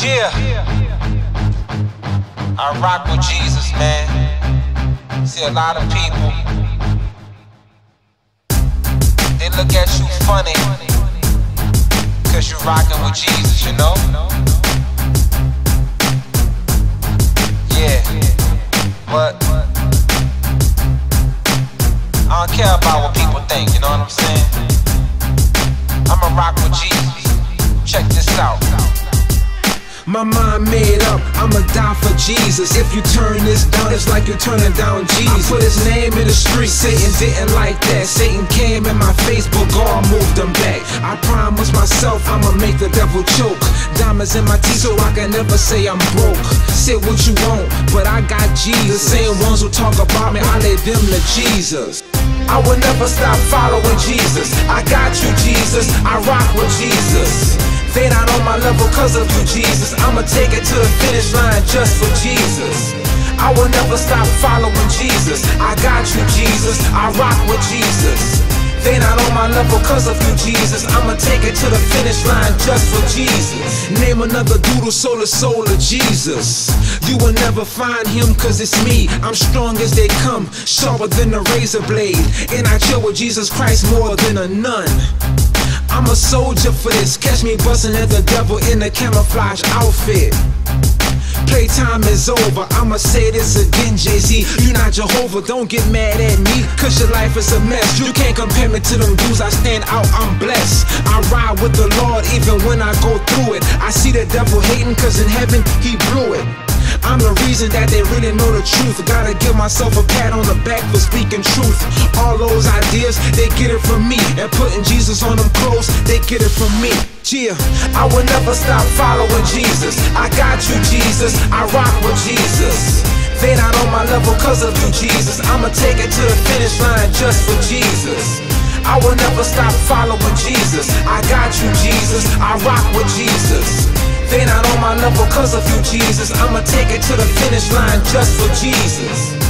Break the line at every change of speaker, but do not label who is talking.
Yeah, I rock with Jesus, man. See, a lot of people, they look at you funny cause you rockin' with Jesus, you know? Yeah, but I don't care about what people think, you know what I'm saying? I'ma rock with Jesus. Check this out.
My mind made up, I'ma die for Jesus. If you turn this down, it's like you're turning down Jesus. I put his name in the street, Satan didn't like that. Satan came in my face, but God moved him back. I promised myself I'ma make the devil choke. Diamonds in my teeth so I can never say I'm broke. Say what you want, but I got Jesus. The same ones who talk about me, I lay them to Jesus. I will never stop following Jesus. I got you, Jesus, I rock with Jesus. They not on my level cause of you, Jesus. I'ma take it to the finish line just for Jesus. I will never stop following Jesus. I got you, Jesus, I rock with Jesus. They not on my level cause of you, Jesus. I'ma take it to the finish line just for Jesus. Name another dude who's sold the soul of Jesus. You will never find him cause it's me. I'm strong as they come, sharper than a razor blade. And I chill with Jesus Christ more than a nun. I'm a soldier for this. Catch me busting at the devil in a camouflage outfit. Playtime is over, I'ma say this again, Jay-Z. You not Jehovah, don't get mad at me, cause your life is a mess. You can't compare me to them dudes, I stand out, I'm blessed. I ride with the Lord even when I go through it. I see the devil hating cause in heaven he blew it. I'm the reason that they really know the truth. Gotta give myself a pat on the back for speaking truth. All those ideas, they get it from me. And putting Jesus on them clothes, they get it from me. Yeah, I will never stop following Jesus. I got you, Jesus, I rock with Jesus. They not on my level cause of you, Jesus. I'ma take it to the finish line just for Jesus. I will never stop following Jesus. I got you, Jesus, I rock with Jesus. They not on my level cause of you, Jesus. I'ma take it to the finish line just for Jesus.